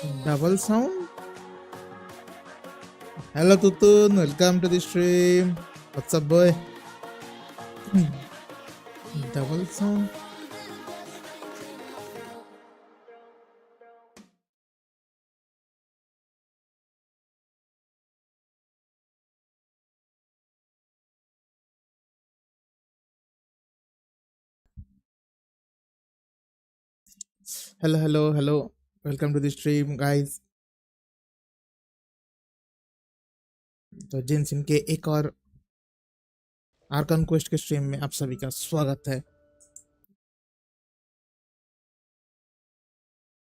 Double sound? Hello Tutun, welcome to the stream. What's up, boy? Double sound? Hello. Welcome to the stream, guys. तो Genshin के एक और Arkan quest के stream में आप सभी का स्वागत है।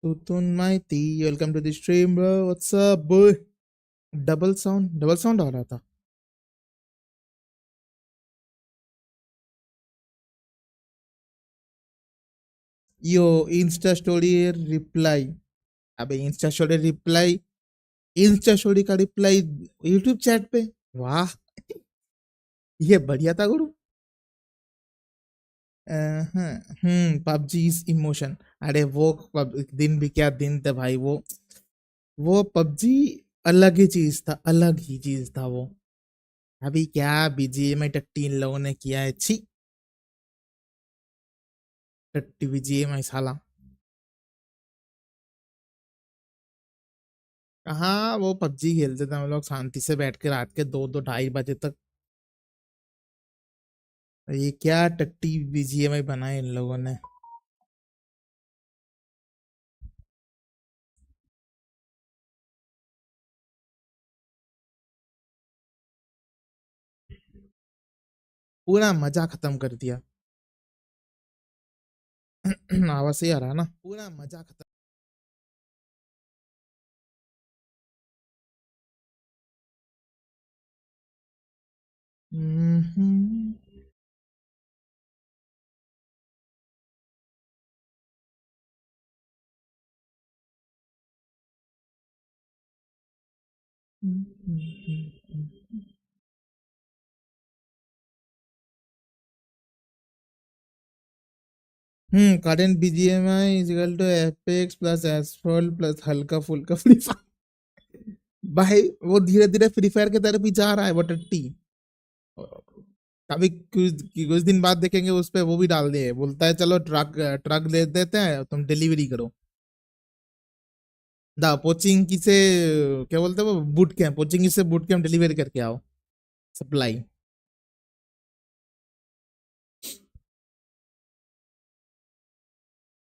Tutun mighty, welcome to the stream bro. What's up boy? Double sound आ रहा था। यो इंस्टा स्टोरी रिप्लाई, अबे इंस्टा स्टोरी का रिप्लाई यूट्यूब चैट पे। वाह, ये बढ़िया था गुरु। PUBG is emotion. अरे वो दिन भी क्या दिन थे भाई। वो पबजी अलग ही चीज था, अलग ही चीज था वो। अभी क्या बीजीएमआई टट्टी इन लोगों ने किया है, छी। टट्टी बीजीएमआई साला। कहाँ वो पबजी खेलते थे हम लोग शांति से बैठ के रात के 2-2 ढाई बजे तक। ये क्या टट्टी बीजीएमआई बनाए इन लोगों ने। पूरा मजा खत्म कर दिया। आवाज सही आ रहा है ना? पूरा मजा खत्म। Hmm. Current BGMI is equal to Apex plus asphalt plus हल्का फुल्का फ्री फायर। भाई वो धीरे धीरे फ्री फायर की तरफ ही जा रहा है वो टट्टी। कभी कुछ दिन बाद देखेंगे उस पे वो भी डाल दिए, बोलता है चलो ट्रक ट्रक दे देते हैं तुम डिलीवरी करो। दा पोचिंग की से क्या बोलते हैं वो, बूट कैंप, पोचिंग की से बूट कैंप डिलीवरी करके आओ, सप्लाई।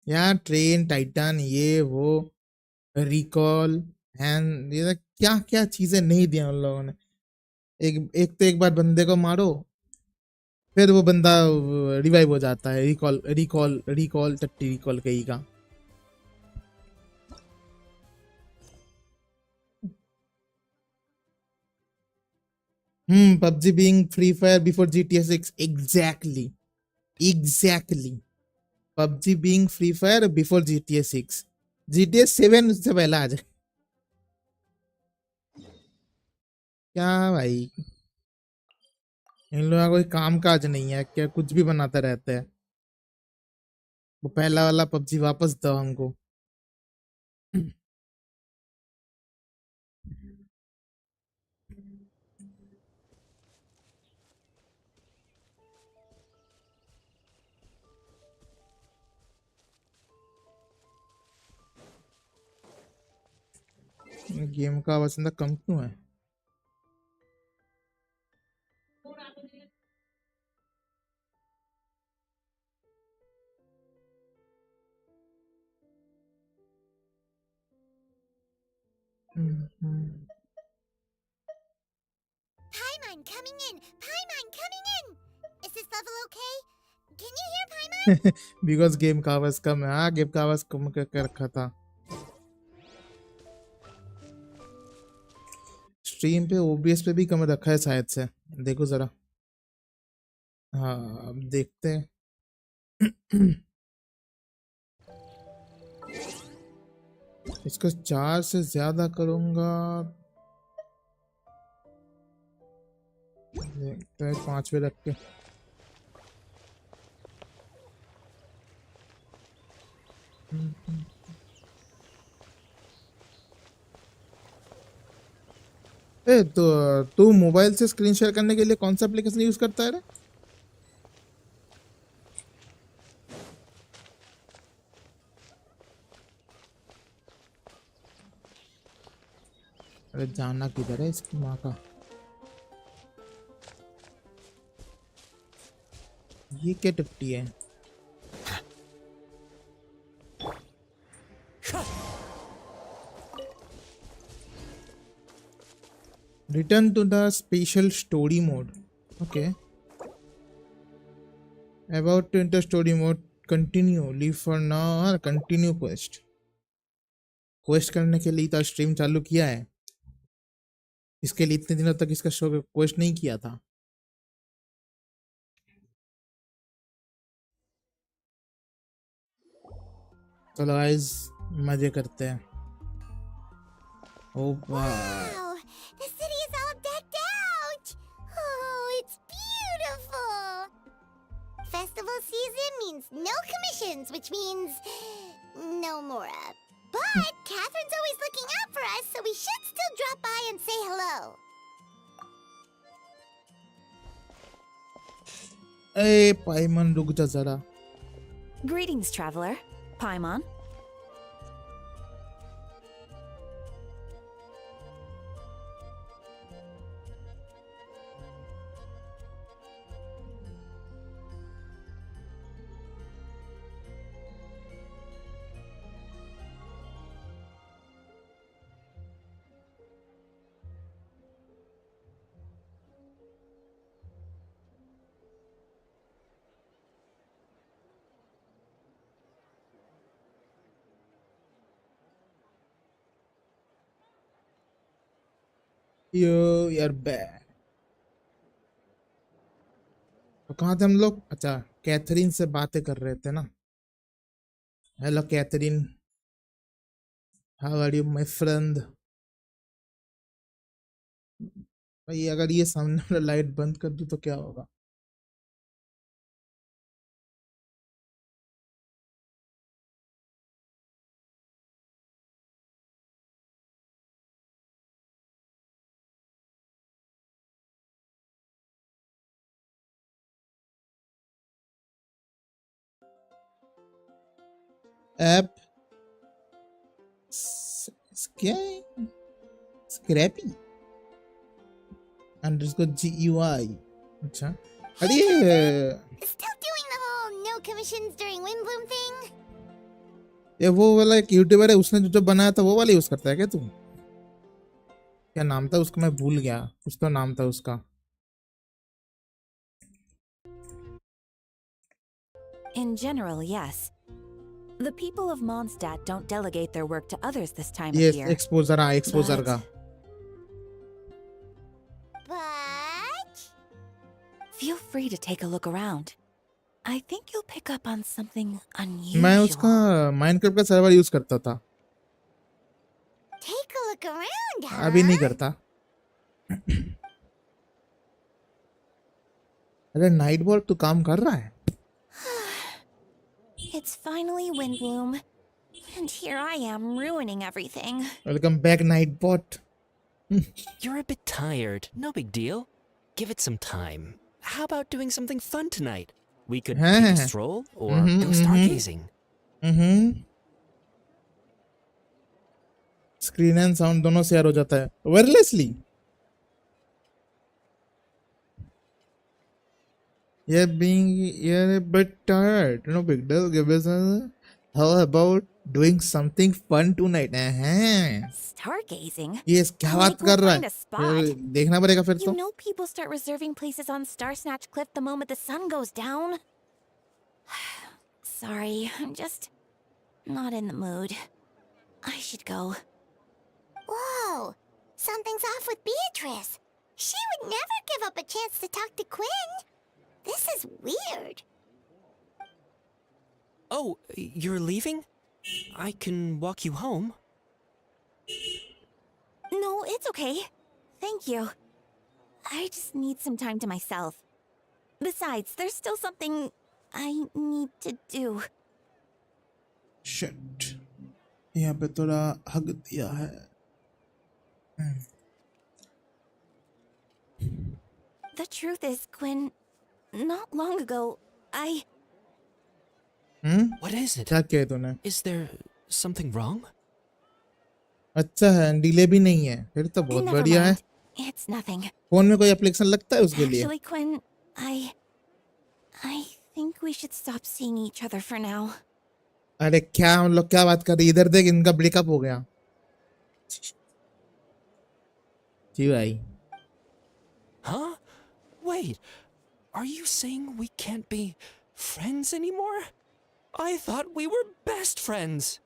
यहाँ ट्रेन टाइटन ये वो रिकॉल एंड ये क्या क्या चीजें नहीं दिया उन लोगों ने। एक एक तो एक बार बंदे को मारो, फिर वो बंदा रिवाइव हो जाता है। रिकॉल रिकॉल रिकॉल टट्टी रिकॉल कहीं का। PUBG being free fire before GTA 6, exactly. PUBG being free fire before GTA 6, GTA 7 उससे पहले आ जाए। क्या भाई, इन लोगों का कोई काम काज नहीं है क्या, कुछ भी बनाते रहते हैं। वो पहला वाला पबजी वापस दो हमको। गेम का आवाज इतना कम क्यों है? Paimon coming in! Paimon coming in! Is this level okay? Can you hear Paimon? Because game का आवाज कम है। हाँ, गेम का आवाज कम करके रखा था। स्ट्रीम पे ओबीएस पे भी कम रखा है शायद से, देखो जरा। हाँ, अब देखते हैं। इसको 4 से ज्यादा करूंगा, देखते हैं 5 पे रख के। ए तो तू मोबाइल से स्क्रीन शेयर करने के लिए कौन सा एप्लीकेशन यूज करता है रे? अरे जाना किधर है इसकी माँ का। ये क्या टिप्टी है? Return to the special story mode. Okay. About to enter story mode. Continue. Leave for now or continue quest. Quest करने के लिए तो स्ट्रीम चालू किया है, इसके लिए इतने दिनों तक इसका शो क्वेस्ट नहीं किया था। चलो गाइस मजे करते हैं। ओ भाई Wow, the city is all decked out. Oh, it's beautiful. Festival season means no commissions, which means no Mora. But Catherine's always looking out for us, so we should still drop by and say hello. ए पाइमन रुक जा जरा। Greetings, traveler. Paimon. यो यार back. तो कहाँ थे हम लोग? अच्छा कैथरीन से बातें कर रहे थे ना। Hello Catherine, how are you my friend? भाई अगर ये सामने वाला लाइट बंद कर दूं तो क्या होगा? ऐप क्या स्क्रैपी अंडरस्कोर GUI। अच्छा अरे Still doing the whole no commissions during Windbloom thing? ये वो वाला एक यूट्यूबर है, उसने जो बनाया था वो वाला यूज करता है क्या तू? क्या नाम था उसका, मैं भूल गया, कुछ तो नाम था उसका। In general, yes. The people of Mondstadt don't delegate their work to others this time ये of year. एक्सपोजर, हाँ एक्सपोजर का। But Feel free to take a look around. I think you'll pick up on something मैं उसका unusual. Minecraft का server use करता था, take a look around, huh? अभी नहीं करता। अरे नाइट बॉट तू काम कर रहा है? It's finally Windbloom, and here I am ruining everything. Welcome back night bot. You're a bit tired. No big deal. Give it some time. How about doing something fun tonight? We could take a stroll or go stargazing. Screen and sound दोनों share हो जाता है wirelessly. Yeah, you're a bit tired. No big deal. Give us a. How about doing something fun tonight? Stargazing? Yes, क्या I'll बात make कर we'll रहा find a है? spot. देखना पड़ेगा फिर You तो। know people start reserving places on Starsnatch Cliff the moment the sun goes down. Sorry, I'm just not in the mood. I should go. Whoa, something's off with Beatrice. She would never give up a chance to talk to Quinn. This is weird. Oh, you're leaving? I can walk you home. No, it's okay. Thank you. I just need some time to myself. Besides, there's still something I need to do. Shit. यहाँ पे थोड़ा हग दिया है। truth is, Quinn, not long ago, What is it? क्या किया है तूने? Is there something wrong? अच्छा है, डिले भी नहीं है, फिर तो बहुत Never बढ़िया है। mind. It's nothing. फोन में कोई एप्लीकेशन लगता है उसके लिए? Actually, Quinn, I think we should stop seeing each other for now. अरे क्या हम लोग क्या बात कर रहे हैं? इधर देख, इनका ब्रेकअप हो गया। जी भाई। Huh? Wait, are you saying we can't be friends anymore? I thought we were best friends.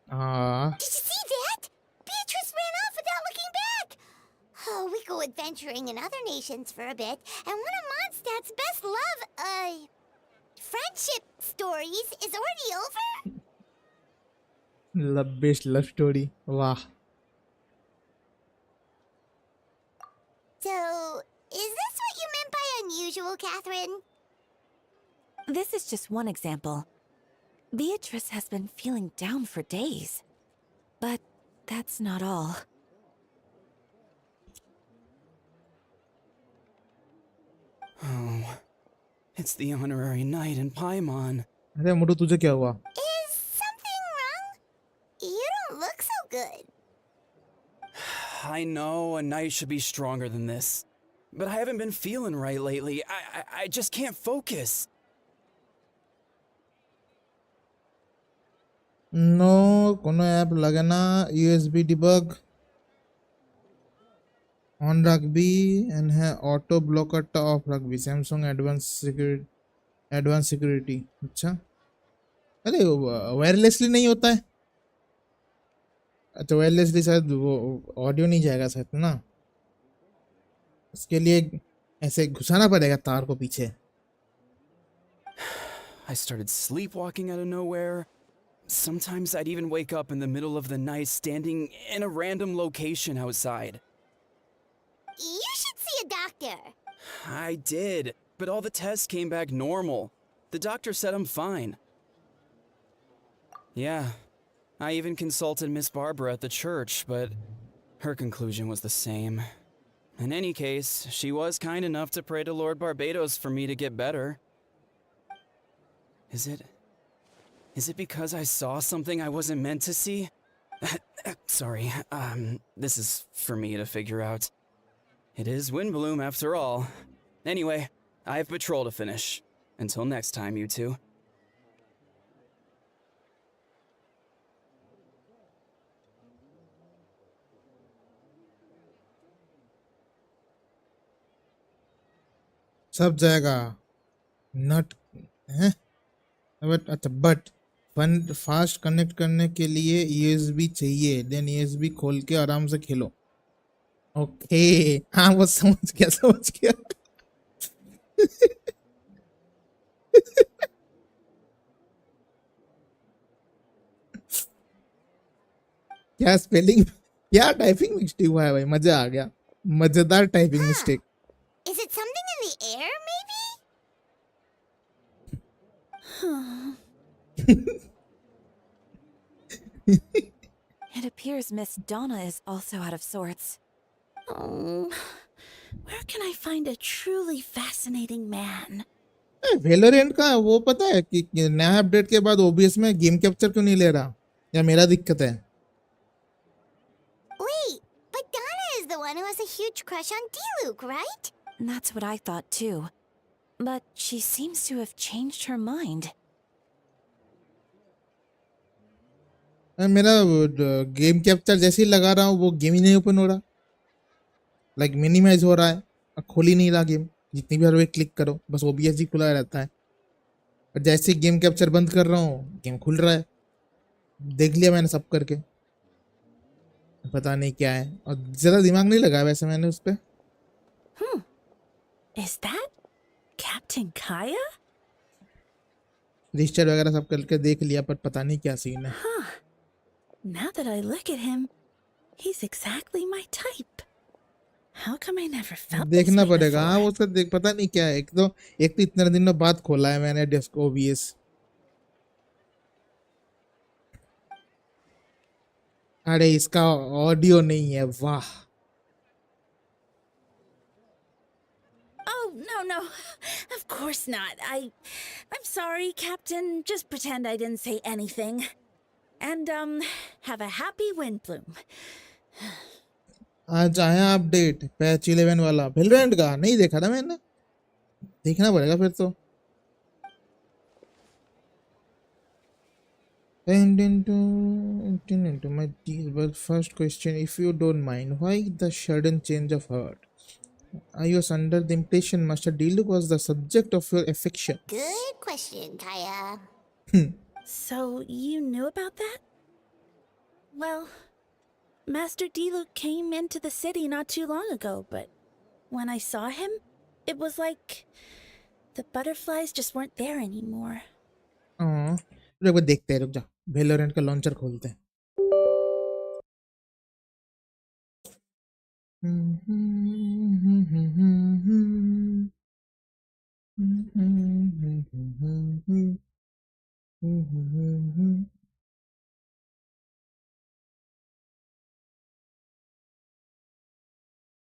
हाँ। Did you see that? Beatrice ran off without looking back. Oh, we go adventuring in other nations for a bit, and one of Mondstadt's best friendship stories is already over. Best love story, वाह। So, is this what you meant by unusual, Catherine? This is just one example. Beatrice has been feeling down for days. But that's not all. Oh, it's the honorary knight in Paimon. अरे मोटू, तुझे क्या हुआ? Is something wrong? You don't look so good. I know a knight should be stronger than this, but I haven't been feeling right lately. I just can't focus. No, कोनो app लगाना, USB debug on रखबी and है auto blocker टा off रखबी, Samsung advance security. अच्छा, अरे wirelessly नहीं होता है? अच्छा, वायरलेसली शायद वो ऑडियो नहीं जाएगा शायद ना, उसके लिए ऐसे घुसाना पड़ेगा तार को पीछे। I started sleepwalking out of nowhere. Sometimes I'd even wake up in the middle of the night standing in a random location outside. You should see a doctor. I did, but all the tests came back normal. The doctor said I'm fine. Yeah, I even consulted Miss Barbara at the church, but her conclusion was the same. In any case, she was kind enough to pray to Lord Barbados for me to get better. Is it because I saw something I wasn't meant to see? Sorry, this is for me to figure out. It is Windbloom after all. Anyway, I have patrol to finish. Until next time, you two. सब जाएगा नट है। But अच्छा, but fun fast connect करने के लिए USB चाहिए, then USB खोल के आराम से खेलो। ओके, हाँ वो समझ गया। क्या स्पेलिंग, क्या टाइपिंग मिस्टेक हुआ है भाई, मजा आ गया, मजेदार typing mistake. Is it something in the air, maybe? It appears Miss Donna is also out of sorts. Oh, where can I find a truly fascinating man? Valorant का वो पता है कि नया अपडेट के बाद ओबीएस में गेम कैप्चर क्यों नहीं ले रहा, या मेरा दिक्कत है? Wait, but Donna is the one who has a huge crush on Diluc, right? That's what I thought too. But she seems to have changed her mind. मेरा गेम कैप्चर जैसे ही लगा रहा हूँ वो गेम ही नहीं ओपन हो रहा, like minimise हो रहा है, खोल ही नहीं रहा गेम, जितनी बार वे क्लिक करो बस ओबीएस ही खुला रहता है, और जैसे ही गेम कैप्चर बंद कर रहा हूँ गेम खुल रहा है। देख लिया मैंने सब करके, पता नहीं क्या है, और ज़्यादा दिमाग नहीं लगा वैसे मैंने उस पर। Is that Captain Kaya? Register वगैरह सब करके देख लिया, पर पता नहीं क्या सीन है। Now that I look at him, he's exactly my type. How come I never felt this देखना way पड़ेगा, हाँ before? वो उसका देख, पता नहीं क्या है। एक तो इतने दिनों बाद खोला है मैंने डेस्क ओबीएस। अरे इसका ऑडियो नहीं है, वाह। no. Of course not. I'm sorry, Captain. Just pretend I didn't say anything. And, have a happy Windbloom. आज आया अपडेट पैच 11 वाला वेलोरेंट का नहीं देखा था मैंने देखना पड़ेगा फिर तो and into my deal. But first question, if you don't mind, why the sudden change of heart? I was under the impression Master Diluc was the subject of your affection. Good question, Kaya. So, you knew about that? Well, Master Diluc came into the city not too long ago, but when I saw him, it was like the butterflies just weren't there anymore. रुक जा देखते हैं रुक जा Valorant का launcher खोलते हैं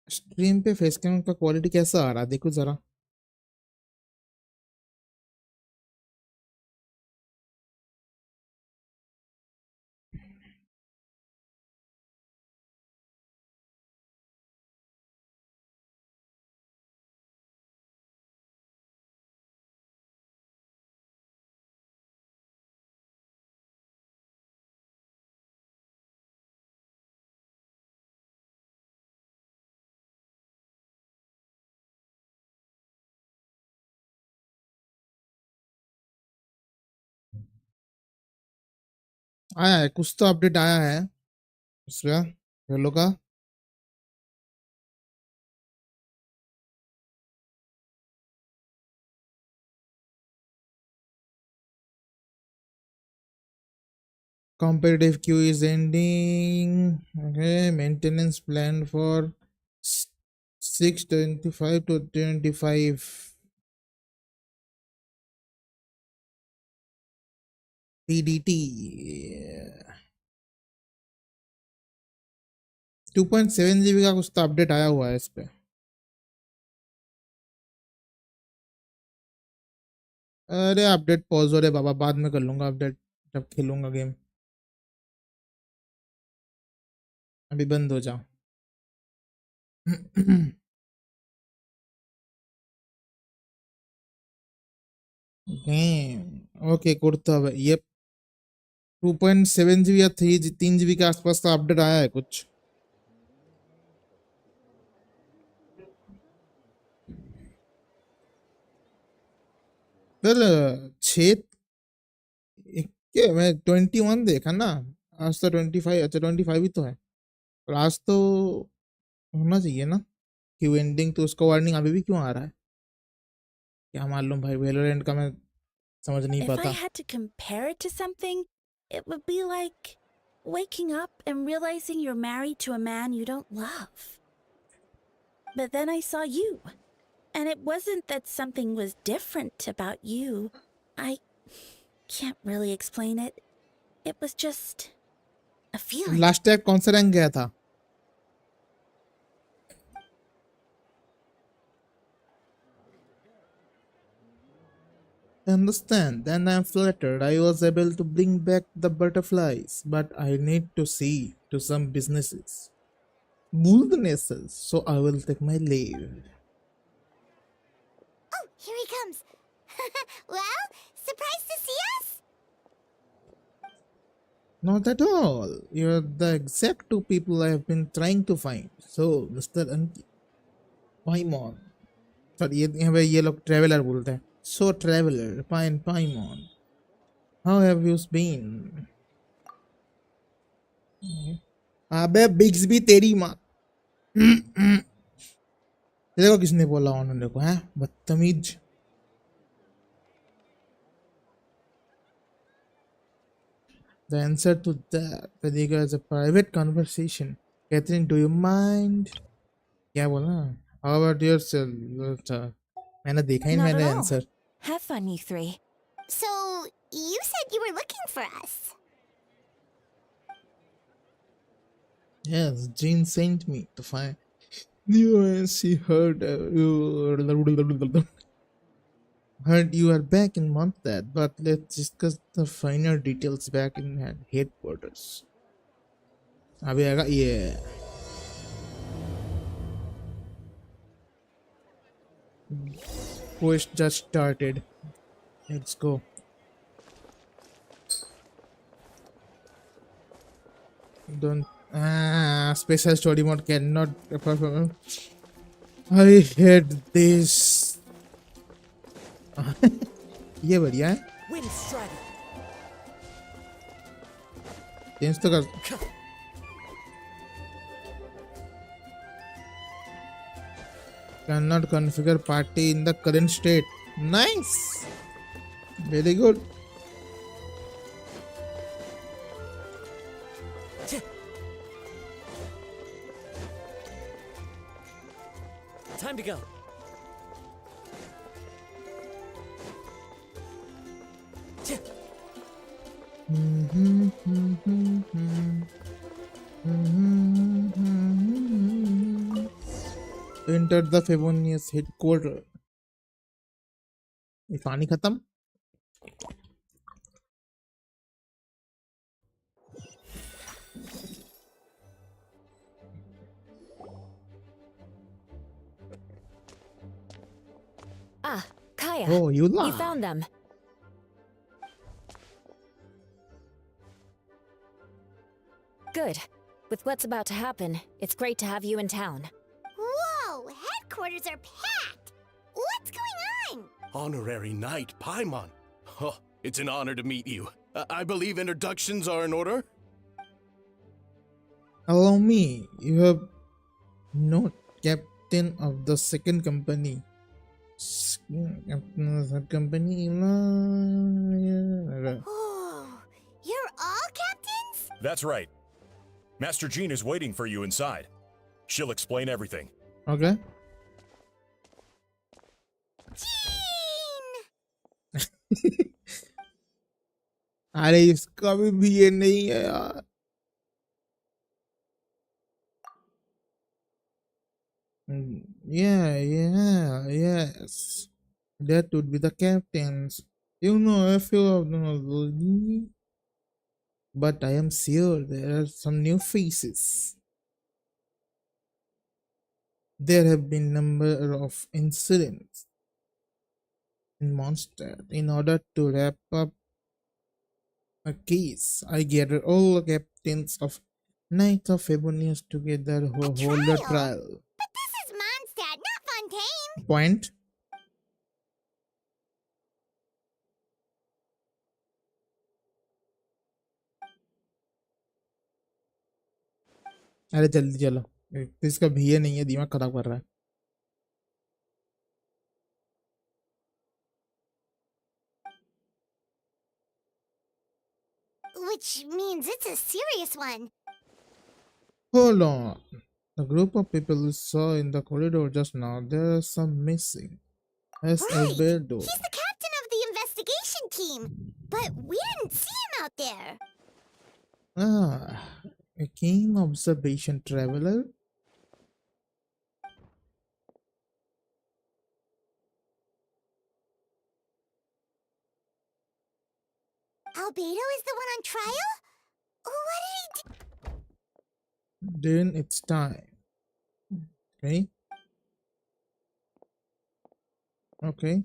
stream पे फेस कैम का क्वालिटी कैसा आ रहा है देखो जरा आया है कुछ तो अपडेट आया है उसका वेलो का competitive queue is ending. Okay, maintenance plan for 625 to 25 PDT. 2.7 GB का कुछ तो अपडेट आया हुआ है इस पे अरे अपडेट पॉज हो रहे बाबा बाद में कर लूंगा अपडेट जब खेलूंगा गेम अभी बंद हो जा ओके कुर्ता ये 2.7 GB या 3 GB के आसपास का अपडेट आया है कुछ फिर 6 क्या मैं 21 देखा ना आज तो 25 अच्छा 25 ही तो है और आज तो होना चाहिए ना क्यू एंडिंग तो उसका वार्निंग अभी भी क्यों आ रहा है क्या मालूम भाई वेलोरेंट का मैं समझ नहीं If I पाता had to compare it to something, it would be like waking up and realizing you're married to a man you don't love. But then I saw you, and it wasn't that something was different about you. I can't really explain it. It was just a feeling. Last time कौन सा rank गया था I understand, and I'm flattered I was able to bring back the butterflies, but I need to see to some businesses. So I will take my leave. Oh, here he comes. Well, surprised to see us? Not at all. You're the exact two people I have been trying to find. So, Mr. Paimon. Sorry, ये लोग traveler बोलते हैं. So, traveler, Paimon. How have you been? अबे बिग्स भी तेरी माँ तेरे को किसने बोला उन्होंने को हैं बदतमीज The answer to that Radhika is a private conversation. Catherine, do you mind? क्या बोला? How about yourself? मैंने देखा ही Not मैंने at all. Answer Have fun, you three. So, you said you were looking for us. Yes, Jean sent me to find She heard you are back in Mondstadt, but let's discuss the finer details back in headquarters. अभी आएगा ये quest just started. Let's go. Don't special story mode cannot perform. I hate this. ये बढ़िया है. Wind Strider. Change तो कर. Cannot configure party in the current state. Nice. Very good. Time to go. Enter the Favonius headquarters. ये पानी खत्म. Ah, Kaya. Oh, you You lie. found them. Good. With what's about to happen, it's great to have you in town. Whoa, headquarters are packed. What's going on? Honorary Knight Paimon. Oh, it's an honor to meet you. I believe introductions are in order? Allow me. You have no captain of the second company. Captain of the company. Oh, you're all captains? That's right. Master Jean is waiting for you inside. She'll explain everything. Okay. Jean! अरे इसका भी ये नहीं है यार. Yes. That would be the captains. You know, a few of them are, but I am sure there are some new faces. There have been number of incidents in Mondstadt. In order to wrap up a case, I gathered all the captains of Knights of Favonius together who hold a trial. But this is Mondstadt, not Fontaine. Point. अरे जल्दी चलो. इसका भैया नहीं है, दिमाग खराब कर रहा है. Which means it's a serious one. Hold on. The group of people you saw in the corridor just now, there are some missing. As Right. Alberto. He's the captain of the investigation team. But we didn't see him out there. Ah, a keen observation traveler. Albedo is the one on trial? What did he do? Then it's time. Okay. Okay.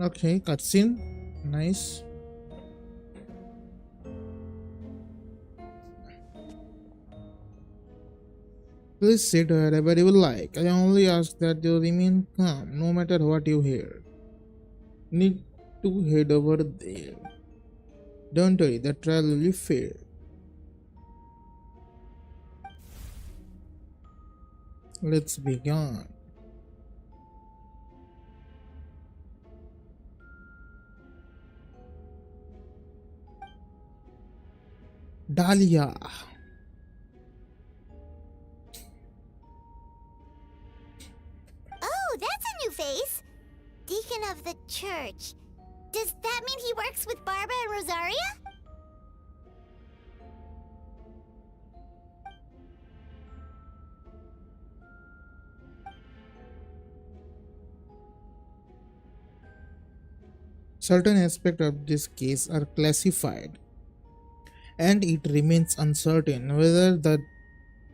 Okay, cutscene. Nice. Please sit wherever you like. I only ask that you remain calm no matter what you hear. Need to head over there. Don't worry, the trial will be fair. Let's begin. Dahlia. Oh, that's a new face. Deacon of the church. Does that mean he works with Barbara and Rosaria? Certain aspects of this case are classified, and it remains uncertain whether the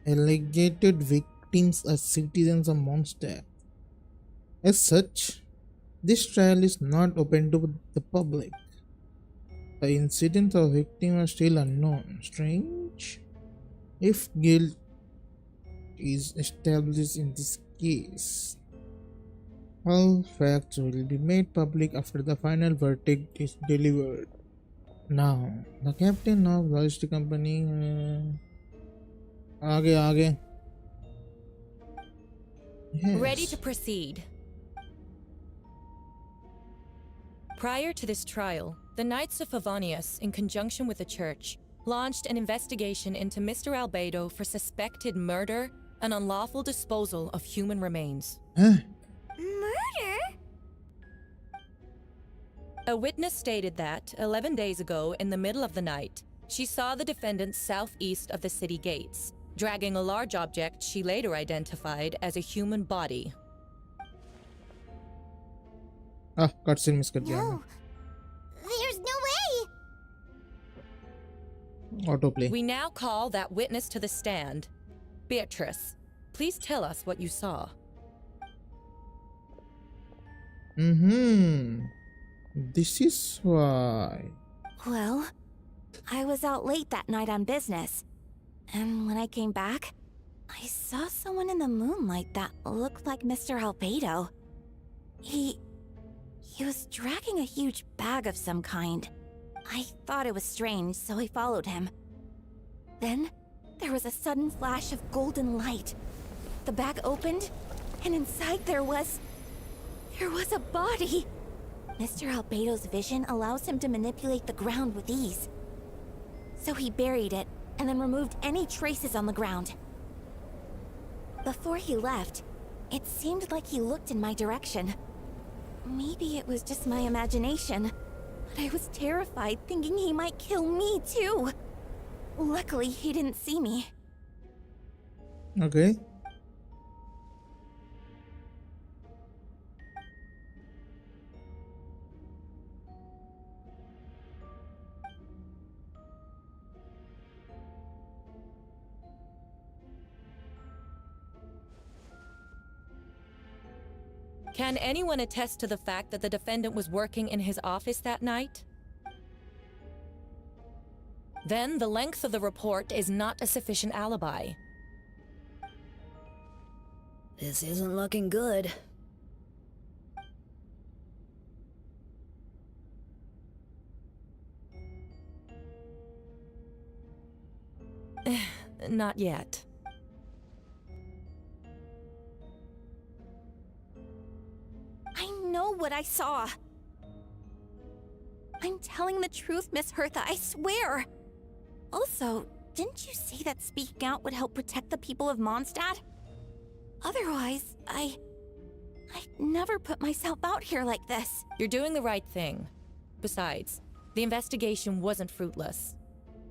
alleged victims are citizens of Mondstadt. As such, this trial is not open to the public. The incidents of victims are still unknown. Strange. If guilt is established in this case, all facts will be made public after the final verdict is delivered. Now, the captain of logistic company. आगे. Yes. Ready to proceed. Prior to this trial, the Knights of Favonius, in conjunction with the church, launched an investigation into Mr. Albedo for suspected murder and unlawful disposal of human remains. Huh? Murder? A witness stated that, 11 days ago, in the middle of the night, she saw the defendant southeast of the city gates, dragging a large object she later identified as a human body. Cutscene miss कर दिया No. There's no way. मैंने. Autoplay. We now call that witness to the stand. Beatrice, please tell us what you saw. This is why. Well, I was out late that night on business. And when I came back, I saw someone in the moonlight that looked like Mr. Albedo. He was dragging a huge bag of some kind. I thought it was strange, so I followed him. Then, there was a sudden flash of golden light. The bag opened, and inside there was a body. Mr. Albedo's vision allows him to manipulate the ground with ease. So he buried it, and then removed any traces on the ground. Before he left, it seemed like he looked in my direction. Maybe it was just my imagination, but I was terrified thinking he might kill me too. Luckily, he didn't see me. Okay. Can anyone attest to the fact that the defendant was working in his office that night? Then the length of the report is not a sufficient alibi. This isn't looking good. Not yet. I know what I saw. I'm telling the truth, Miss Hertha, I swear. Also, didn't you say that speaking out would help protect the people of Mondstadt? Otherwise, I'd never put myself out here like this. You're doing the right thing. Besides, the investigation wasn't fruitless.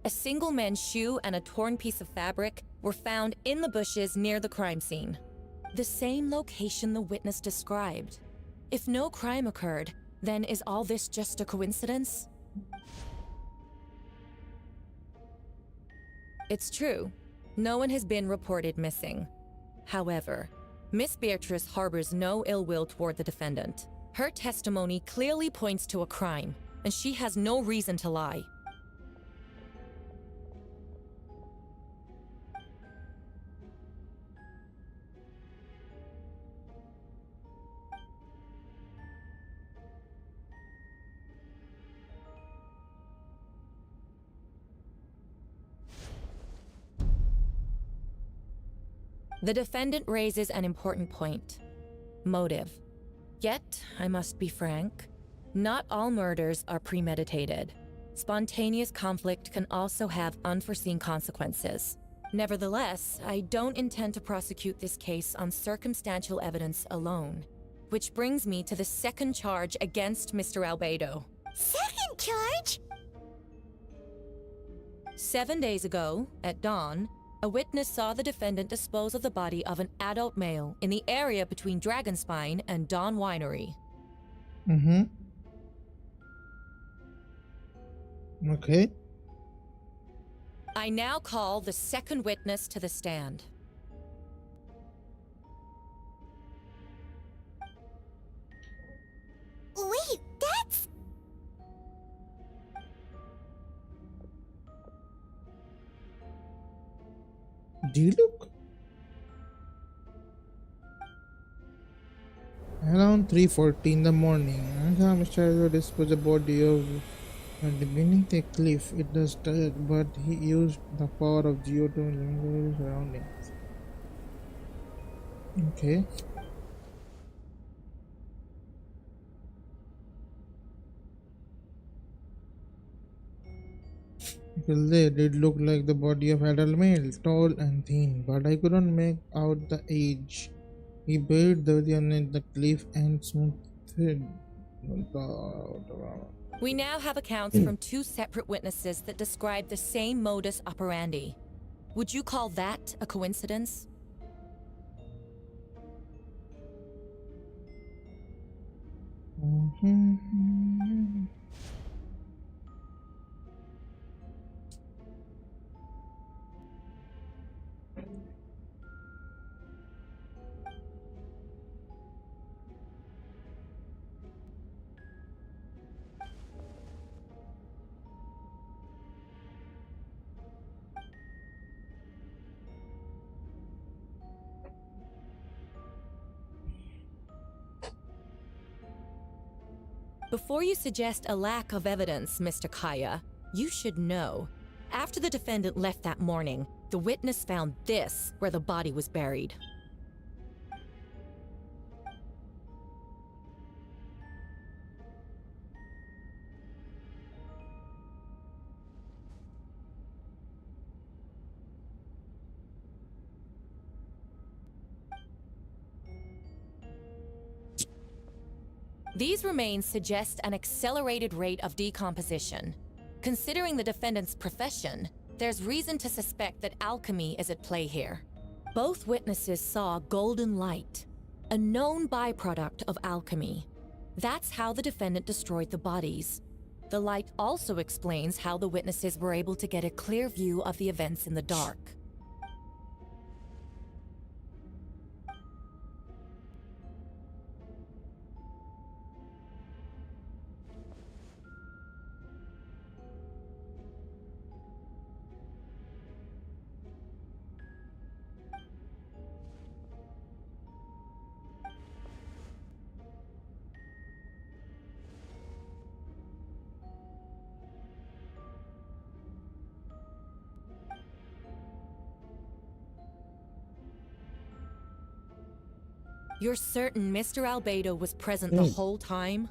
A single men's shoe and a torn piece of fabric were found in the bushes near the crime scene. The same location the witness described. If no crime occurred, then is all this just a coincidence? It's true. No one has been reported missing. However, Miss Beatrice harbors no ill will toward the defendant. Her testimony clearly points to a crime, and she has no reason to lie. The defendant raises an important point. Motive. Yet, I must be frank, not all murders are premeditated. Spontaneous conflict can also have unforeseen consequences. Nevertheless, I don't intend to prosecute this case on circumstantial evidence alone. Which brings me to the second charge against Mr. Albedo. Second charge? 7 days ago, at dawn, a witness saw the defendant dispose of the body of an adult male in the area between Dragonspine and Dawn Winery. Mm-hmm. Okay. I now call the second witness to the stand. Wait, that's... Do you look? Around 3:40 in the morning, Mr. disposed the body of beneath a cliff. It was dark, but he used the power of Geo to eliminate his surroundings. Okay. Because they did look like the body of adult male, tall and thin, but I couldn't make out the age. He buried the body underneath the cliff and smoothed it. We now have accounts from two separate witnesses that describe the same modus operandi. Would you call that a coincidence? Before you suggest a lack of evidence, Mr. Kaya, you should know. After the defendant left that morning, the witness found this where the body was buried. These remains suggest an accelerated rate of decomposition. Considering the defendant's profession, there's reason to suspect that alchemy is at play here. Both witnesses saw golden light, a known byproduct of alchemy. That's how the defendant destroyed the bodies. The light also explains how the witnesses were able to get a clear view of the events in the dark. You're certain Mr. Albedo was present the whole time?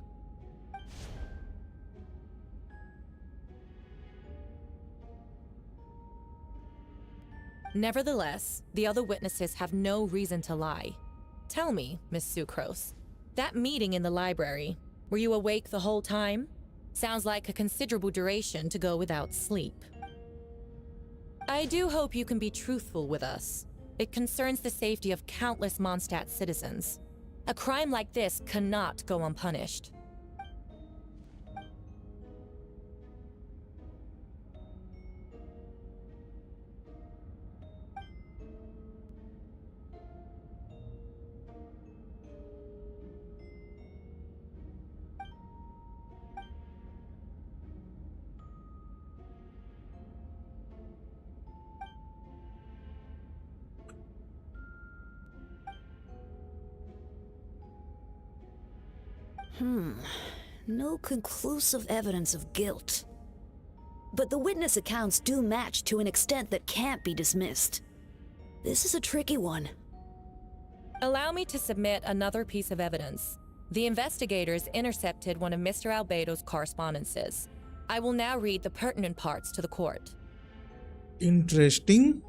Nevertheless, the other witnesses have no reason to lie. Tell me, Miss Sucrose, that meeting in the library, were you awake the whole time? Sounds like a considerable duration to go without sleep. I do hope you can be truthful with us. It concerns the safety of countless Mondstadt citizens. A crime like this cannot go unpunished. No conclusive evidence of guilt. But the witness accounts do match to an extent that can't be dismissed. This is a tricky one. Allow me to submit another piece of evidence. The investigators intercepted one of Mr. Albedo's correspondences. I will now read the pertinent parts to the court. Interesting.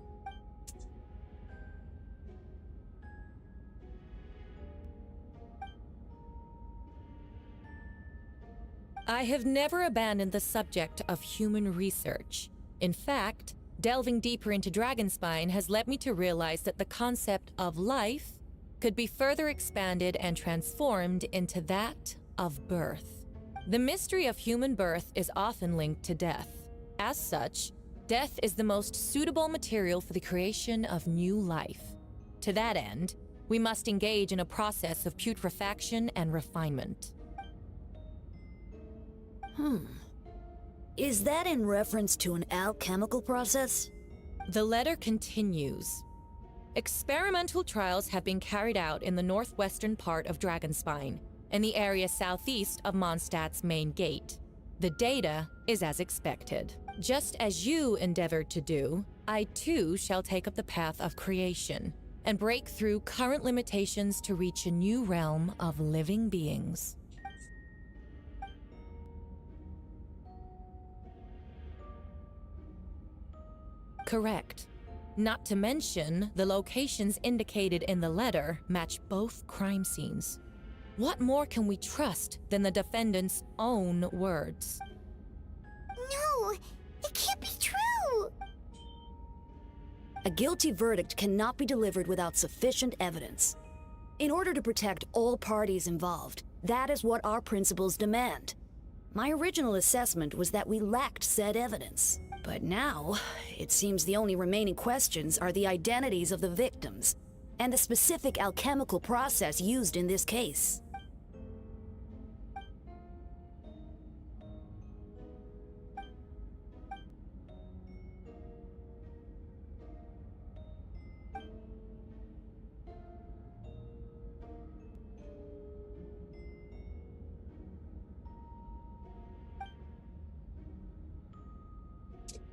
I have never abandoned the subject of human research. In fact, delving deeper into Dragonspine has led me to realize that the concept of life could be further expanded and transformed into that of birth. The mystery of human birth is often linked to death. As such, death is the most suitable material for the creation of new life. To that end, we must engage in a process of putrefaction and refinement. Is that in reference to an alchemical process? The letter continues. Experimental trials have been carried out in the northwestern part of Dragonspine, in the area southeast of Mondstadt's main gate. The data is as expected. Just as you endeavored to do, I too shall take up the path of creation and break through current limitations to reach a new realm of living beings. Correct. Not to mention, the locations indicated in the letter match both crime scenes. What more can we trust than the defendant's own words? No, it can't be true. A guilty verdict cannot be delivered without sufficient evidence. In order to protect all parties involved, that is what our principles demand. My original assessment was that we lacked said evidence. But now, it seems the only remaining questions are the identities of the victims and the specific alchemical process used in this case.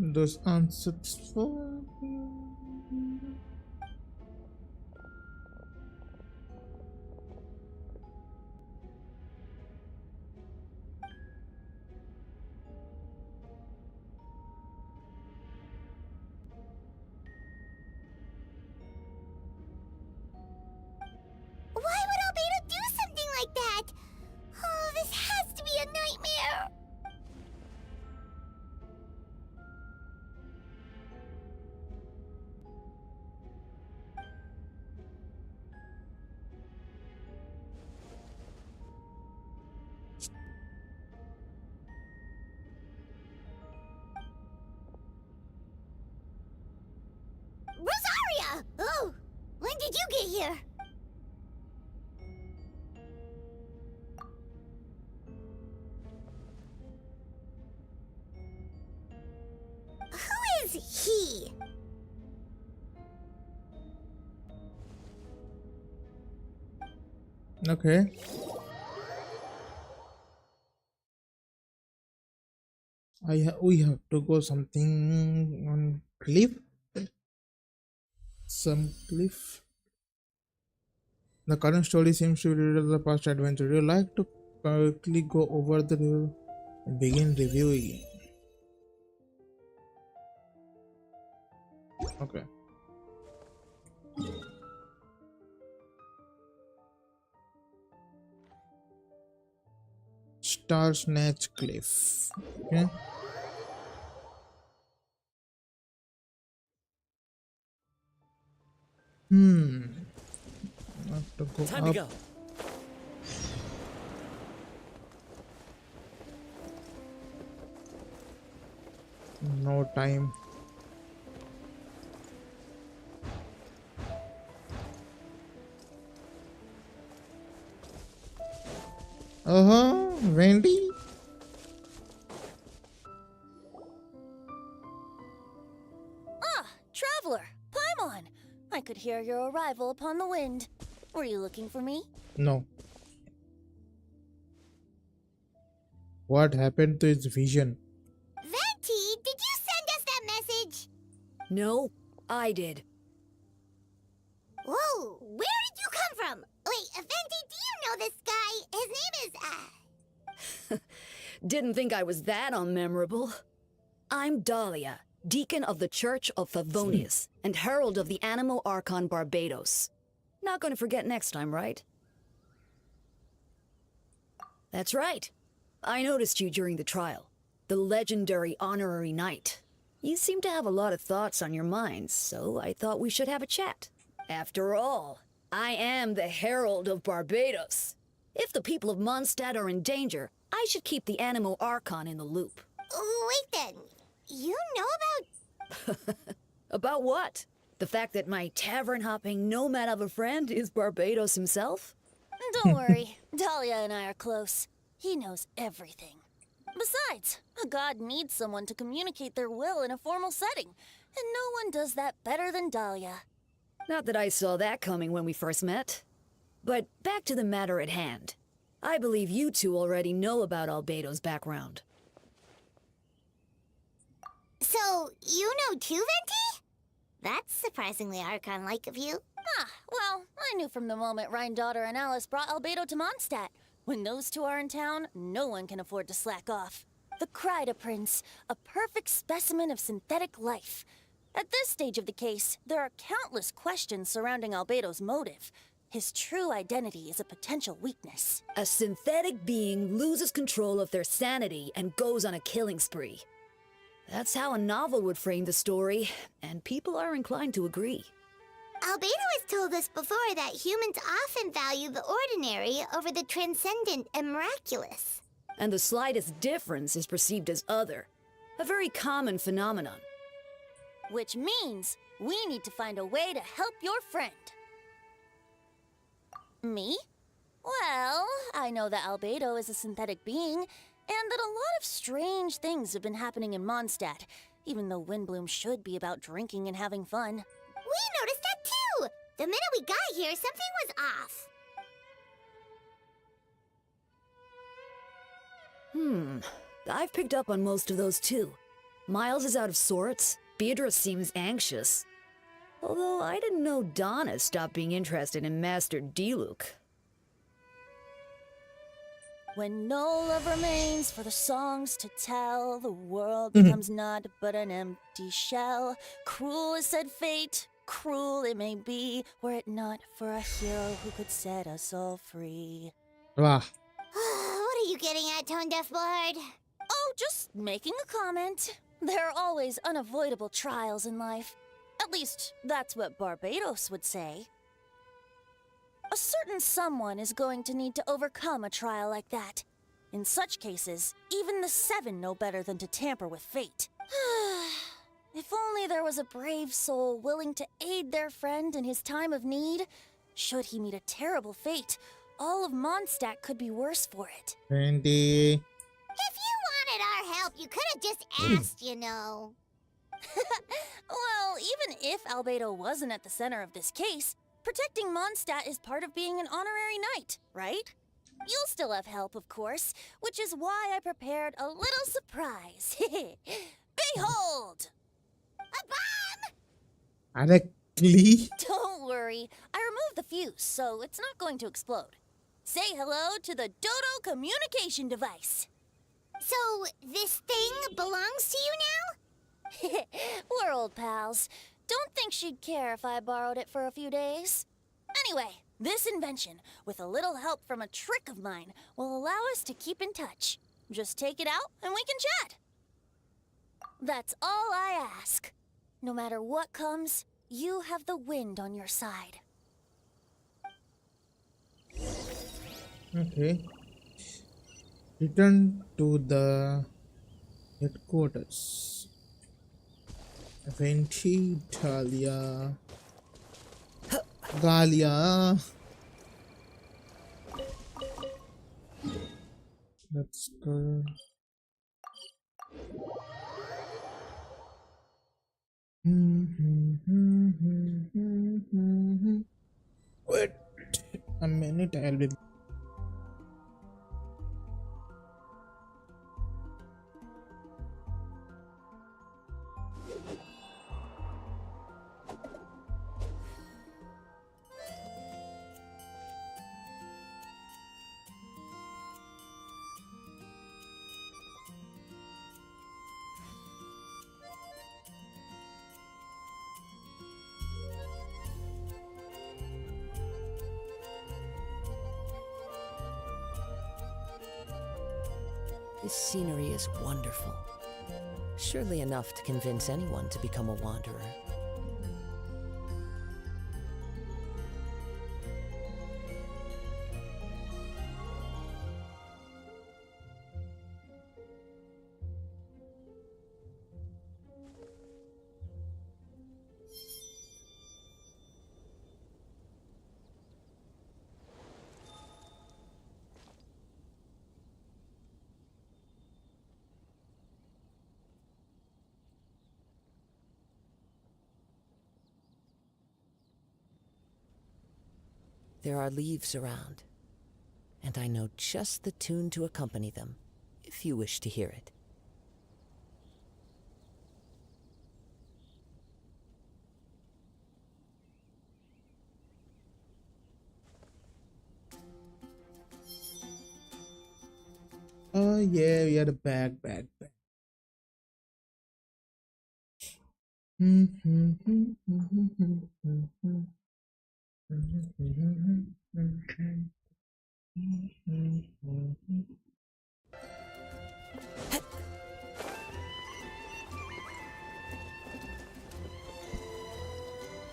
Those answers for Why would Albedo do something like that? Oh, this has to be a nightmare. Rosaria! Oh, when did you get here? Who is he? okay. We have to go something on cliff. Some cliff. The current story seems to be related to the past adventure. Would you like to quickly go over the review and begin reviewing? Okay. Star Snatch Cliff. Okay. I have to go Time up. to go. No time. Wendy. Traveler, Paimon! I could hear your arrival upon the wind. Were you looking for me? No. What happened to his vision? Venti, did you send us that message? No, I did. Whoa, where did you come from? Wait, Venti, do you know this guy? His name is, Didn't think I was that unmemorable. I'm Dahlia, Deacon of the Church of Favonius, and Herald of the Animo Archon Barbados. Not gonna forget next time, right? That's right. I noticed you during the trial. The legendary honorary knight. You seem to have a lot of thoughts on your mind, so I thought we should have a chat. After all, I am the Herald of Barbados. If the people of Mondstadt are in danger, I should keep the Animo Archon in the loop. Wait then. You know about... About what? The fact that my tavern-hopping nomad of a friend is Barbados himself? Don't worry. Dahlia and I are close. He knows everything. Besides, a god needs someone to communicate their will in a formal setting, and no one does that better than Dahlia. Not that I saw that coming when we first met. But back to the matter at hand. I believe you two already know about Albedo's background. So, you know too, Venti? That's surprisingly Archon-like of you. Well, I knew from the moment Rhine-daughter and Alice brought Albedo to Mondstadt. When those two are in town, no one can afford to slack off. The Kryda Prince, a perfect specimen of synthetic life. At this stage of the case, there are countless questions surrounding Albedo's motive. His true identity is a potential weakness. A synthetic being loses control of their sanity and goes on a killing spree. That's how a novel would frame the story, and people are inclined to agree. Albedo has told us before that humans often value the ordinary over the transcendent and miraculous. And the slightest difference is perceived as other. A very common phenomenon. Which means we need to find a way to help your friend. Me? Well, I know that Albedo is a synthetic being, and that a lot of strange things have been happening in Mondstadt, even though Windbloom should be about drinking and having fun. We noticed that too! The minute we got here, something was off. I've picked up on most of those too. Miles is out of sorts. Beatrice seems anxious. Although I didn't know Donna stopped being interested in Master Diluc. When no love remains for the songs to tell, the world becomes naught but an empty shell. Cruel is said fate, cruel it may be, were it not for a hero who could set us all free. Wow. What are you getting at, Tone Deaf Bard? Oh, just making a comment. There are always unavoidable trials in life. At least, that's what Barbados would say. A certain someone is going to need to overcome a trial like that. In such cases, even the Seven know better than to tamper with fate. If only there was a brave soul willing to aid their friend in his time of need. Should he meet a terrible fate, all of Mondstadt could be worse for it. 20. If you wanted our help, you could have just asked, you know. Well, even if Albedo wasn't at the center of this case, protecting Mondstadt is part of being an honorary knight, right? You'll still have help, of course, which is why I prepared a little surprise. Behold! A bomb! Directly. Don't worry, I removed the fuse, so it's not going to explode. Say hello to the Dodo communication device. So, this thing belongs to you now? We're old pals. Don't think she'd care if I borrowed it for a few days. Anyway, this invention, with a little help from a trick of mine, will allow us to keep in touch. Just take it out and we can chat. That's all I ask. No matter what comes, you have the wind on your side. Okay. Return to the headquarters. Venti, Talia, Galia. Let's go. Wait a minute, I'll be. This scenery is wonderful. Surely enough to convince anyone to become a wanderer. There are leaves around, and I know just the tune to accompany them, if you wish to hear it. Oh yeah, we are back.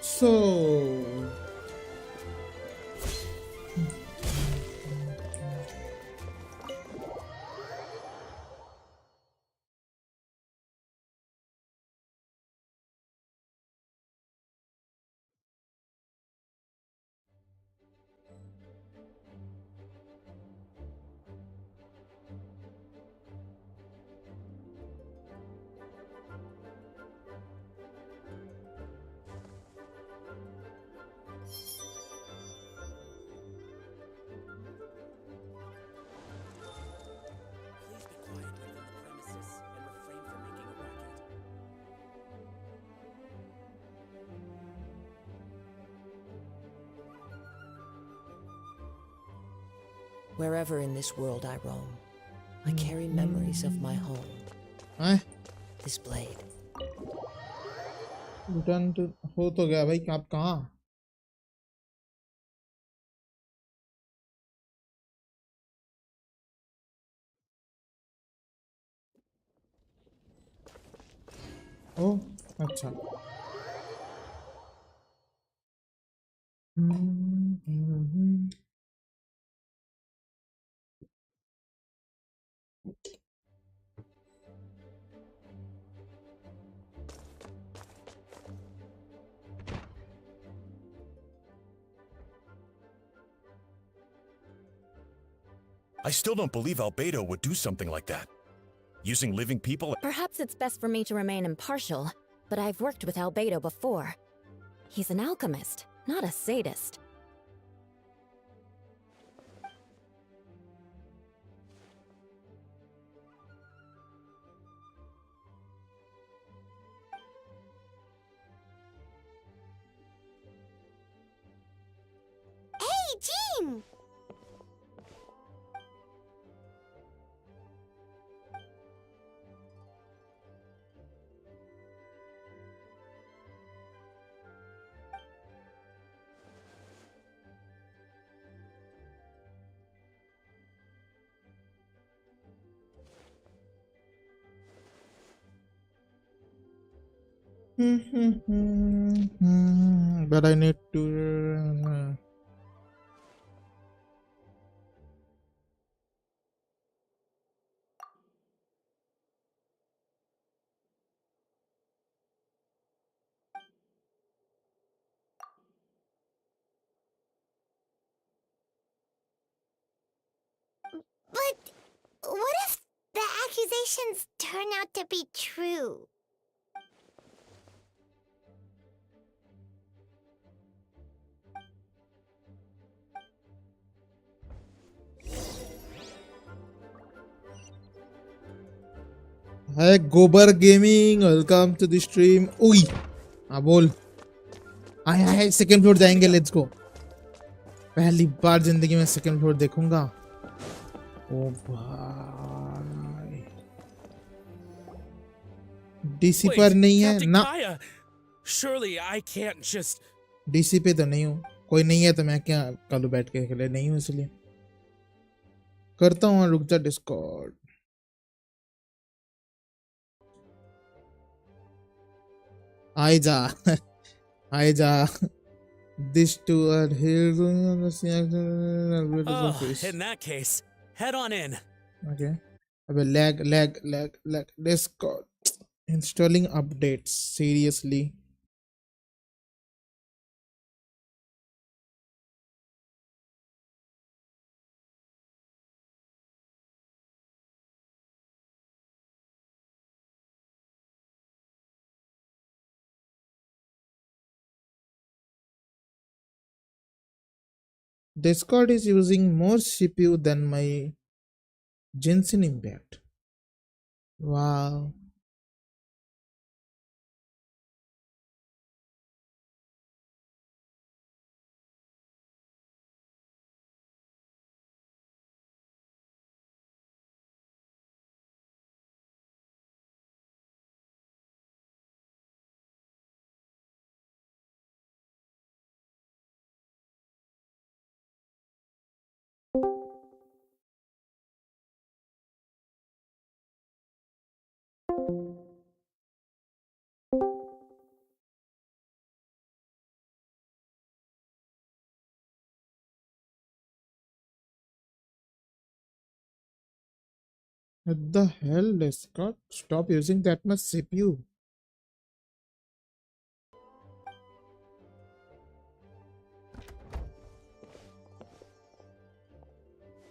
So Wherever in this world I roam, I carry memories of my home. हैं This blade. Return to हो तो गया भाई, आप कहाँ? ओ अच्छा. I still don't believe Albedo would do something like that. Using living people. Perhaps it's best for me to remain impartial, but I've worked with Albedo before. He's an alchemist, not a sadist. Hey, Jean! But I need to. But what if the accusations turn out to be true? Hey, Gobar Gaming, welcome to the stream. Oi, हाँ बोल. आए second floor जाएंगे, let's go. पहली बार जिंदगी में second floor देखूंगा. ओ भाई, DC पर नहीं है ना. Surely I can't just. DC पे तो नहीं हूँ, कोई नहीं है तो मैं क्या कल बैठ के खेले, नहीं हूँ इसलिए. करता हूँ, रुक जा Discord. Aija. Aija. These two are here on the Oh, office. in that case, head on in. Okay. Lag. Discord. Installing updates. Seriously. Discord is using more CPU than my Genshin Impact. Wow. What the hell, Discord? Stop using that much CPU.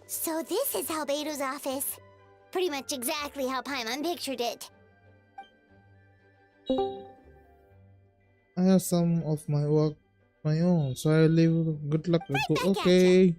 So this is Albedo's office. Pretty much exactly how Paimon pictured it. I have some of my work my own, so I leave. Good luck. Right back at ya. Okay.